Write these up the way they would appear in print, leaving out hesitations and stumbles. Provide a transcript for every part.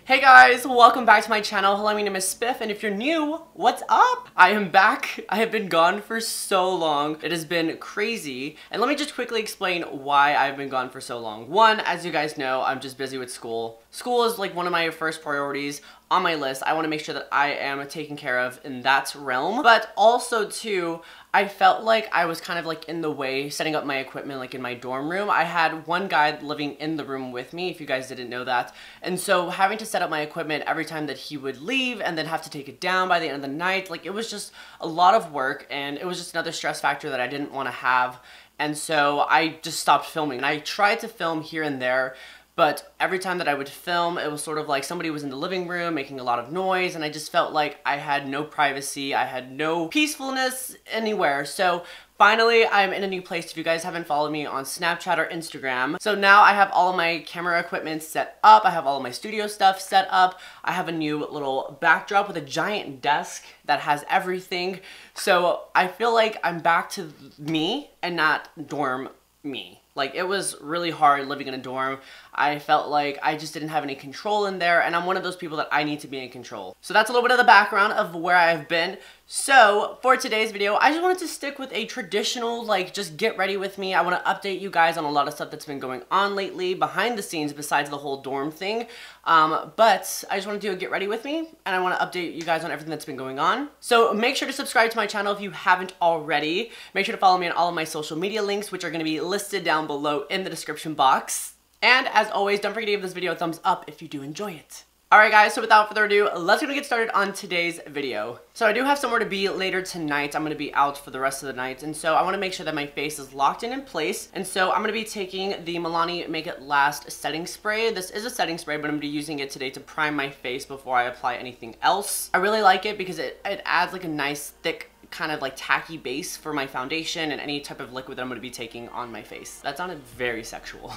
Hey guys, welcome back to my channel. Hello, my name is Spiff, and if you're new, what's up? I am back. I have been gone for so long. It has been crazy, and let me just quickly explain why I've been gone for so long. One, as you guys know, I'm just busy with school. School is like one of my first priorities on my list. I want to make sure that I am taken care of in that realm, but also two, I felt like I was kind of like in the way setting up my equipment like in my dorm room. I had one guy living in the room with me, if you guys didn't know that, and so having to set up my equipment every time that he would leave and then have to take it down by the end of the night, like it was just a lot of work, and it was just another stress factor that I didn't want to have, and so I just stopped filming. And I tried to film here and there, but every time that I would film, it was sort of like somebody was in the living room making a lot of noise, and I just felt like I had no privacy, I had no peacefulness anywhere. So finally, I'm in a new place. If you guys haven't followed me on Snapchat or Instagram. So now I have all of my camera equipment set up. I have all of my studio stuff set up. I have a new little backdrop with a giant desk that has everything. So I feel like I'm back to me and not dorm me. Like, it was really hard living in a dorm. I felt like I just didn't have any control in there, and I'm one of those people that I need to be in control. So that's a little bit of the background of where I've been. So for today's video, I just wanted to stick with a traditional, like, just get ready with me. I want to update you guys on a lot of stuff that's been going on lately behind the scenes besides the whole dorm thing. But I just want to do a get ready with me, and I want to update you guys on everything that's been going on. So make sure to subscribe to my channel if you haven't already. Make sure to follow me on all of my social media links, which are going to be listed down below in the description box. And as always, don't forget to give this video a thumbs up if you do enjoy it. Alright guys, so without further ado, let's get started on today's video. So I do have somewhere to be later tonight. I'm going to be out for the rest of the night, and so I want to make sure that my face is locked in place. And so I'm going to be taking the Milani Make It Last setting spray. This is a setting spray, but I'm going to be using it today to prime my face before I apply anything else. I really like it because it adds like a nice thick kind of like tacky base for my foundation and any type of liquid that I'm going to be taking on my face. That sounded very sexual.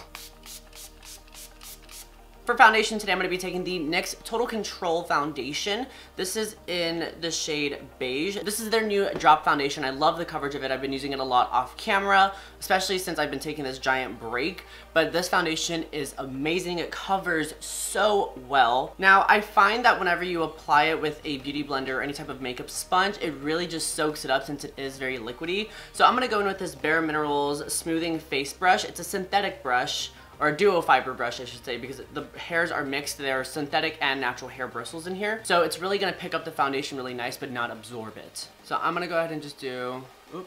For foundation today, I'm going to be taking the NYX Total Control Foundation. This is in the shade Beige. This is their new drop foundation. I love the coverage of it. I've been using it a lot off camera, especially since I've been taking this giant break. But this foundation is amazing. It covers so well. Now, I find that whenever you apply it with a beauty blender or any type of makeup sponge, it really just soaks it up since it is very liquidy. So I'm going to go in with this Bare Minerals Smoothing Face Brush. It's a synthetic brush, or a duo fiber brush, I should say, because the hairs are mixed. There are synthetic and natural hair bristles in here. So it's really gonna pick up the foundation really nice, but not absorb it. So I'm gonna go ahead and just do, I'm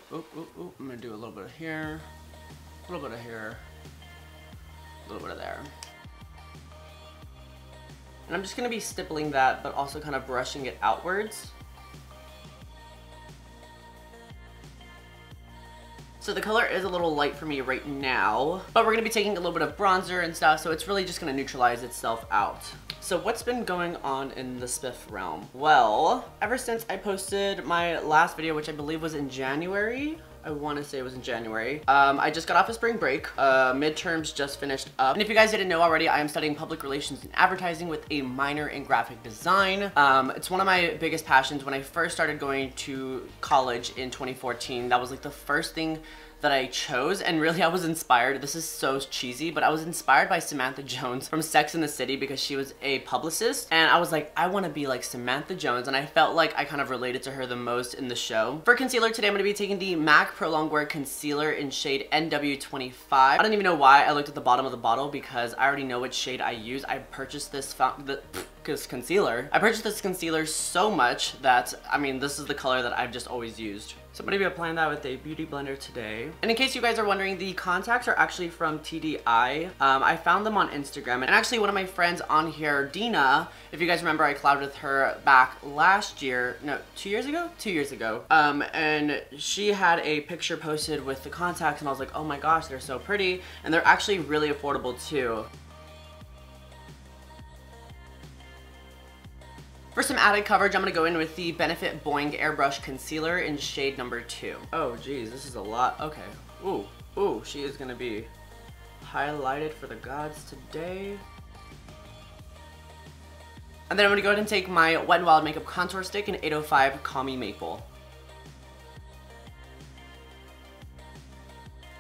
gonna do a little bit of here, a little bit of here, a little bit of there. And I'm just gonna be stippling that, but also kind of brushing it outwards. So the color is a little light for me right now, but we're going to be taking a little bit of bronzer and stuff, so it's really just going to neutralize itself out. So what's been going on in the Spiff realm? Well, ever since I posted my last video, which I believe was in January, I want to say it was in January. I just got off of spring break. Midterms just finished up. And if you guys didn't know already, I am studying public relations and advertising with a minor in graphic design. It's one of my biggest passions. When I first started going to college in 2014, that was like the first thing that I chose, and really I was inspired. This is so cheesy, but I was inspired by Samantha Jones from Sex and the City because she was a publicist, and I was like, I want to be like Samantha Jones, and I felt like I kind of related to her the most in the show. For concealer today, I'm going to be taking the MAC Pro Longwear Concealer in shade NW25. I don't even know why I looked at the bottom of the bottle because I already know which shade I use. I purchased this concealer. I purchased this concealer so much that, I mean, this is the color that I've just always used. So I'm going to be applying that with a beauty blender today. And in case you guys are wondering, the contacts are actually from TDI. I found them on Instagram. And actually one of my friends on here, Dina, if you guys remember, I collabed with her back last year. No, 2 years ago? 2 years ago. And she had a picture posted with the contacts, and I was like, oh my gosh, they're so pretty. And they're actually really affordable too. For some added coverage, I'm going to go in with the Benefit Boing Airbrush Concealer in shade number 2. Oh geez, this is a lot. Okay. Ooh, she is going to be highlighted for the gods today. And then I'm going to go ahead and take my Wet n Wild Makeup Contour Stick in 805 Call Me Maple.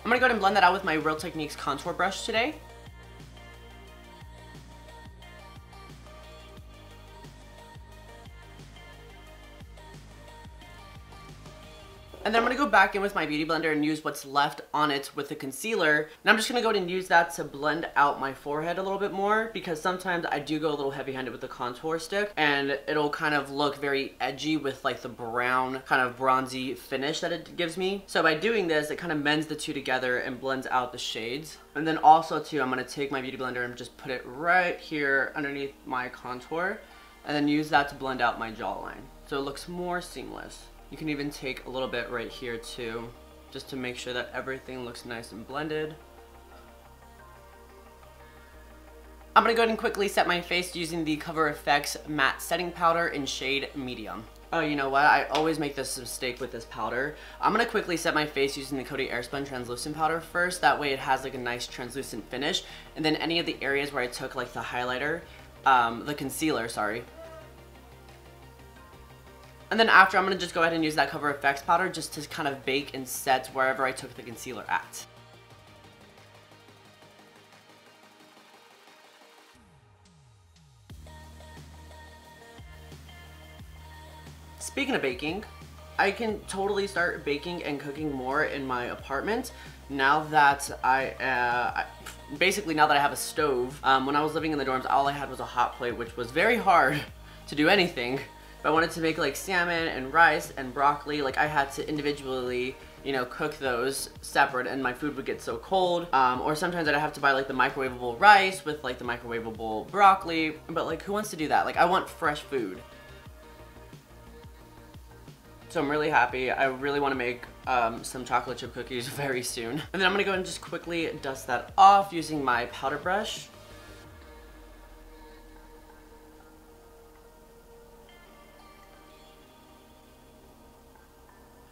I'm going to go ahead and blend that out with my Real Techniques contour brush today. And then I'm going to go back in with my beauty blender and use what's left on it with the concealer. And I'm just going to go ahead and use that to blend out my forehead a little bit more, because sometimes I do go a little heavy-handed with the contour stick and it'll kind of look very edgy with like the brown kind of bronzy finish that it gives me. So by doing this, it kind of mends the two together and blends out the shades. And then also too, I'm going to take my beauty blender and just put it right here underneath my contour and then use that to blend out my jawline so it looks more seamless. You can even take a little bit right here too, just to make sure that everything looks nice and blended. I'm going to go ahead and quickly set my face using the Cover FX Matte Setting Powder in shade Medium. Oh, you know what? I always make this mistake with this powder. I'm going to quickly set my face using the Coty Airspun Translucent Powder first. That way it has like a nice translucent finish. And then any of the areas where I took like the highlighter, the concealer, sorry. And then after, I'm going to just go ahead and use that Cover FX powder just to kind of bake and set wherever I took the concealer at. Speaking of baking, I can totally start baking and cooking more in my apartment now that basically now that I have a stove. When I was living in the dorms, all I had was a hot plate, which was very hard to do anything. If I wanted to make like salmon and rice and broccoli, like I had to individually, you know, cook those separate and my food would get so cold. Or sometimes I'd have to buy like the microwavable rice with like the microwavable broccoli. But like, who wants to do that? Like, I want fresh food. So I'm really happy. I really want to make some chocolate chip cookies very soon. And then I'm gonna go and just quickly dust that off using my powder brush.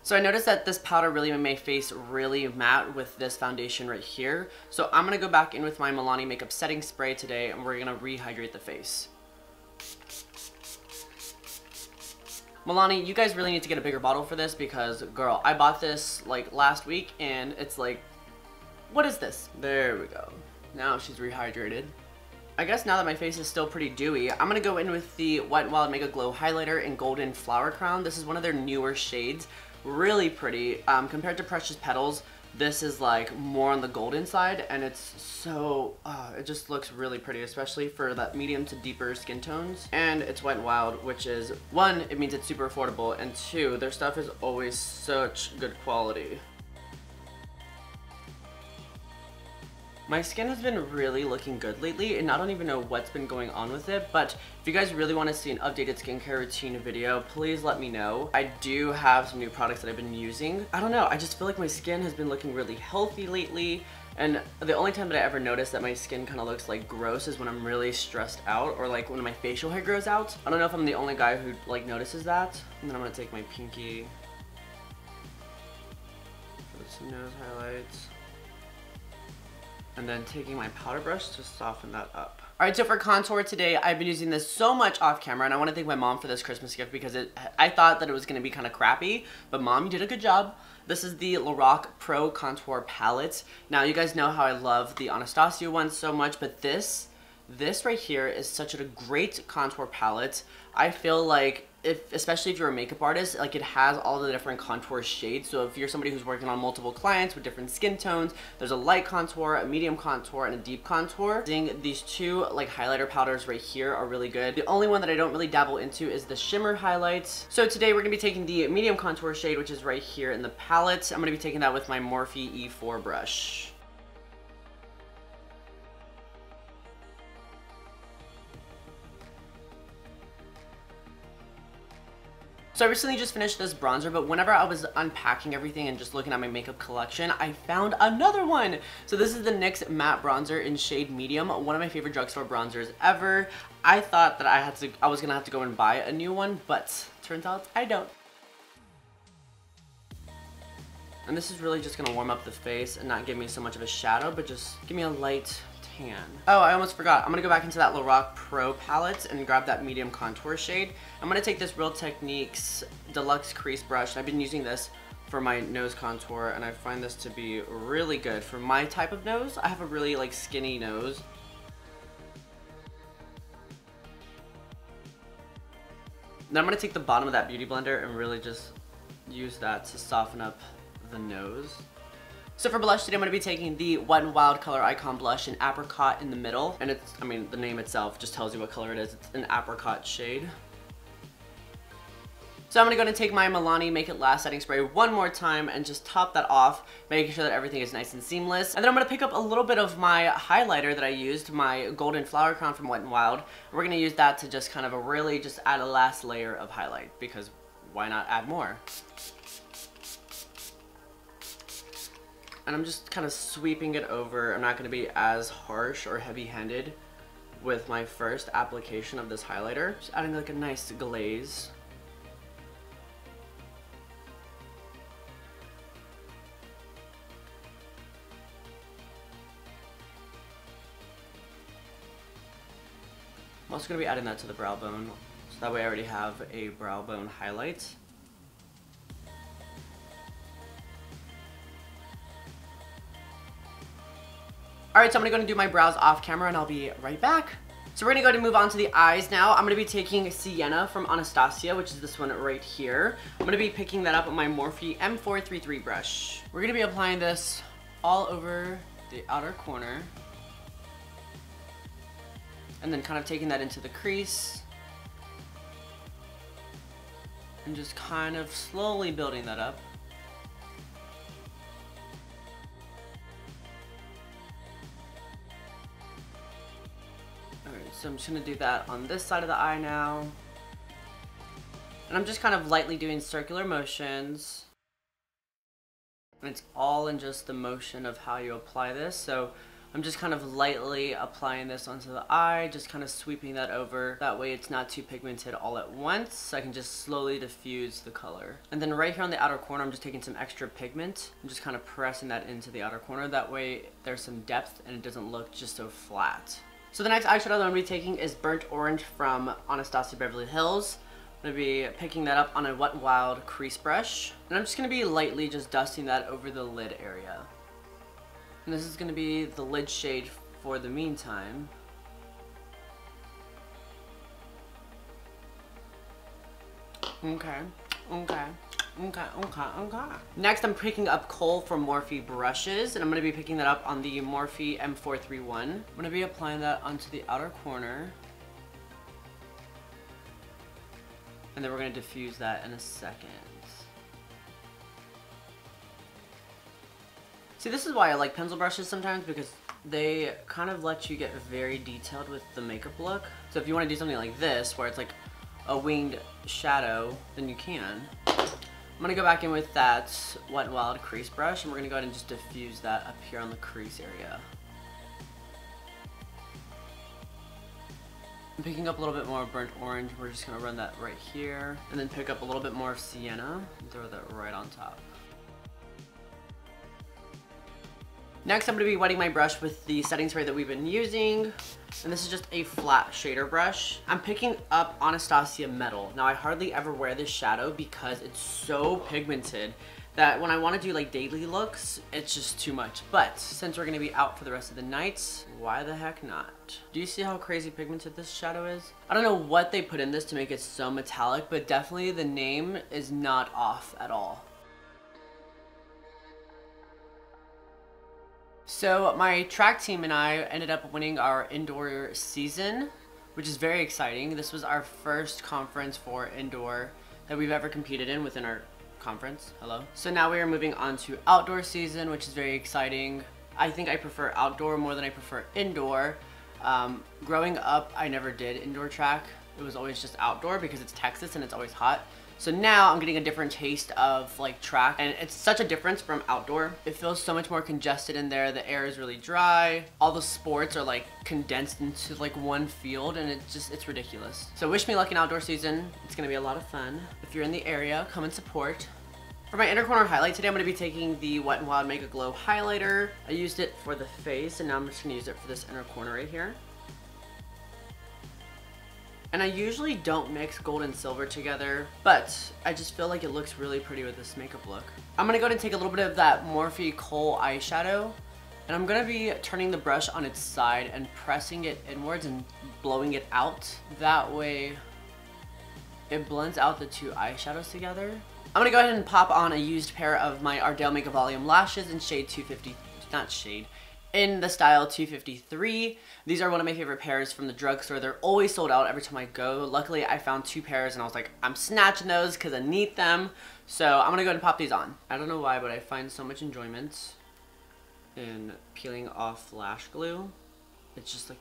So I noticed that this powder really made my face really matte with this foundation right here. So I'm going to go back in with my Milani Makeup Setting Spray today and we're going to rehydrate the face. Milani, you guys really need to get a bigger bottle for this because, girl, I bought this like last week and it's like, what is this? There we go. Now she's rehydrated. I guess now that my face is still pretty dewy, I'm going to go in with the Wet n Wild Mega Glow Highlighter in Golden Flower Crown. This is one of their newer shades. Really pretty. Compared to Precious Petals, this is like more on the golden side and it's so, it just looks really pretty, especially for that medium to deeper skin tones. And it's Wet n Wild, which is, one, it means it's super affordable, and two, their stuff is always such good quality. My skin has been really looking good lately and I don't even know what's been going on with it, but if you guys really want to see an updated skincare routine video, please let me know. I do have some new products that I've been using. I don't know, I just feel like my skin has been looking really healthy lately, and the only time that I ever notice that my skin kind of looks like gross is when I'm really stressed out or like when my facial hair grows out. I don't know if I'm the only guy who like notices that. And then I'm going to take my pinky, put some nose highlights. And then taking my powder brush to soften that up. Alright, so for contour today, I've been using this so much off camera, and I want to thank my mom for this Christmas gift because I thought that it was going to be kind of crappy, but Mom, you did a good job. This is the Lorac Pro Contour Palette. Now, you guys know how I love the Anastasia one so much, but this right here is such a great contour palette. I feel like, especially if you're a makeup artist, like it has all the different contour shades. So if you're somebody who's working on multiple clients with different skin tones, there's a light contour, a medium contour, and a deep contour. These two like highlighter powders right here are really good. The only one that I don't really dabble into is the shimmer highlights. So today we're gonna be taking the medium contour shade, which is right here in the palette. I'm gonna be taking that with my Morphe E4 brush. So I recently just finished this bronzer, but whenever I was unpacking everything and just looking at my makeup collection, I found another one. So this is the NYX Matte Bronzer in shade Medium, one of my favorite drugstore bronzers ever. I thought that I was gonna have to go and buy a new one, but turns out I don't. And this is really just gonna warm up the face and not give me so much of a shadow, but just give me a light tan. Oh, I almost forgot. I'm gonna go back into that Lorac Pro palette and grab that medium contour shade. I'm gonna take this Real Techniques Deluxe Crease Brush. I've been using this for my nose contour and I find this to be really good for my type of nose. I have a really like skinny nose. Then I'm gonna take the bottom of that beauty blender and really just use that to soften up the nose. So for blush today, I'm going to be taking the Wet n Wild Color Icon Blush in Apricot in the middle. And it's, I mean, the name itself just tells you what color it is. It's an apricot shade. So I'm going to go ahead and take my Milani Make It Last setting spray one more time and just top that off, making sure that everything is nice and seamless. And then I'm going to pick up a little bit of my highlighter that I used, my Golden Flower Crown from Wet n Wild. We're going to use that to just kind of really just add a last layer of highlight, because why not add more? And I'm just kind of sweeping it over. I'm not going to be as harsh or heavy-handed with my first application of this highlighter. Just adding like a nice glaze. I'm also going to be adding that to the brow bone, so that way I already have a brow bone highlight. Alright, so I'm going to go and do my brows off camera and I'll be right back. So we're going to go ahead and move on to the eyes now. I'm going to be taking Sienna from Anastasia, which is this one right here. I'm going to be picking that up with my Morphe M433 brush. We're going to be applying this all over the outer corner. And then kind of taking that into the crease. And just kind of slowly building that up. Alright, so I'm just going to do that on this side of the eye now. And I'm just kind of lightly doing circular motions. And it's all in just the motion of how you apply this. So I'm just kind of lightly applying this onto the eye, just kind of sweeping that over. That way it's not too pigmented all at once, so I can just slowly diffuse the color. And then right here on the outer corner, I'm just taking some extra pigment. I'm just kind of pressing that into the outer corner. That way there's some depth and it doesn't look just so flat. So the next eyeshadow that I'm going to be taking is Burnt Orange from Anastasia Beverly Hills. I'm going to be picking that up on a Wet n Wild crease brush. And I'm just going to be lightly just dusting that over the lid area. And this is going to be the lid shade for the meantime. Okay. Next, I'm picking up Kohl from Morphe brushes, and I'm going to be picking that up on the Morphe M431. I'm going to be applying that onto the outer corner. And then we're going to diffuse that in a second. See, this is why I like pencil brushes sometimes, because they kind of let you get very detailed with the makeup look. So if you want to do something like this, where it's like a winged shadow, then you can. I'm going to go back in with that Wet n Wild crease brush, and we're going to go ahead and just diffuse that up here on the crease area. I'm picking up a little bit more Burnt Orange. We're just going to run that right here, and then pick up a little bit more of Sienna and throw that right on top. Next, I'm going to be wetting my brush with the setting spray that we've been using. And this is just a flat shader brush. I'm picking up Anastasia Metal. Now, I hardly ever wear this shadow because it's so pigmented that when I want to do like daily looks, it's just too much. But since we're going to be out for the rest of the night, why the heck not? Do you see how crazy pigmented this shadow is? I don't know what they put in this to make it so metallic, but definitely the name is not off at all. So my track team and I ended up winning our indoor season, which is very exciting. This was our first conference for indoor that we've ever competed in within our conference. Hello. So now we are moving on to outdoor season, which is very exciting. I think I prefer outdoor more than I prefer indoor. Growing up, I never did indoor track. It was always just outdoor because it's Texas and it's always hot. So now I'm getting a different taste of like track, and it's such a difference from outdoor. It feels so much more congested in there. The air is really dry. All the sports are like condensed into like one field, and it's ridiculous. So wish me luck in outdoor season. It's gonna be a lot of fun. If you're in the area, come and support. For my inner corner highlight today, I'm going to be taking the Wet n Wild Make a Glow highlighter. I used it for the face, and now I'm just going to use it for this inner corner right here. And I usually don't mix gold and silver together, but I just feel like it looks really pretty with this makeup look. I'm going to go ahead and take a little bit of that Morphe Kohl eyeshadow, and I'm going to be turning the brush on its side and pressing it inwards and blowing it out. That way it blends out the two eyeshadows together. I'm gonna go ahead and pop on a used pair of my Ardell Makeup Volume lashes in shade 250, not shade, in the style 253. These are one of my favorite pairs from the drugstore. They're always sold out every time I go. Luckily, I found 2 pairs and I was like, I'm snatching those because I need them. So I'm gonna go ahead and pop these on. I don't know why, but I find so much enjoyment in peeling off lash glue. It's just like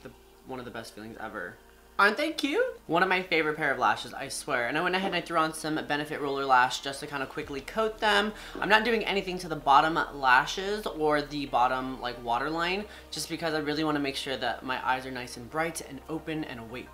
one of the best feelings ever. Aren't they cute? One of my favorite pair of lashes, I swear. And I went ahead and I threw on some Benefit Roller Lash just to kind of quickly coat them. I'm not doing anything to the bottom lashes or the bottom like waterline, just because I really want to make sure that my eyes are nice and bright and open and awake.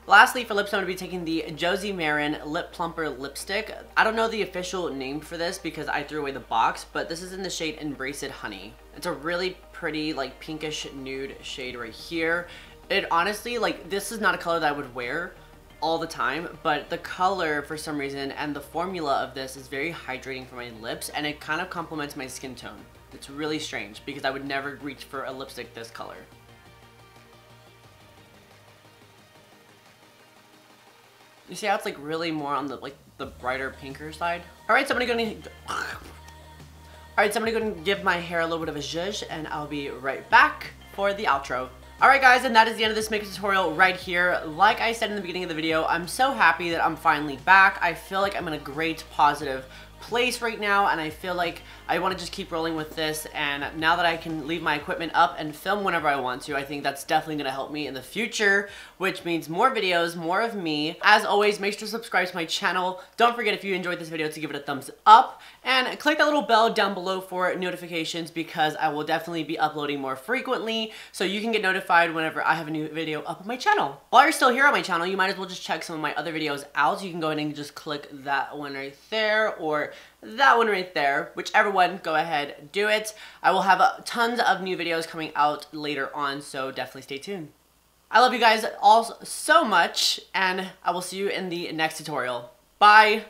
Lastly, for lips, I'm going to be taking the Josie Maran Lip Plumper Lipstick. I don't know the official name for this because I threw away the box, but this is in the shade Embrace It Honey. It's a really pretty like pinkish nude shade right here. It honestly, like, this is not a color that I would wear all the time, but the color for some reason and the formula of this is very hydrating for my lips, and it kind of complements my skin tone. It's really strange because I would never reach for a lipstick this color. You see how it's like really more on the the brighter pinker side? Alright, so I'm gonna give my hair a little bit of a zhuzh and I'll be right back for the outro. Alright guys, and that is the end of this makeup tutorial right here. Like I said in the beginning of the video, I'm so happy that I'm finally back. I feel like I'm in a great positive place right now, and I feel like I want to just keep rolling with this, and now that I can leave my equipment up and film whenever I want to, I think that's definitely going to help me in the future, which means more videos, more of me. As always, make sure to subscribe to my channel. Don't forget, if you enjoyed this video, to give it a thumbs up, and click that little bell down below for notifications, because I will definitely be uploading more frequently, so you can get notified whenever I have a new video up on my channel. While you're still here on my channel, you might as well just check some of my other videos out. You can go ahead and just click that one right there, or that one right there, whichever one, go ahead, do it. I will have tons of new videos coming out later on, so definitely stay tuned. I love you guys all so much, and I will see you in the next tutorial. Bye!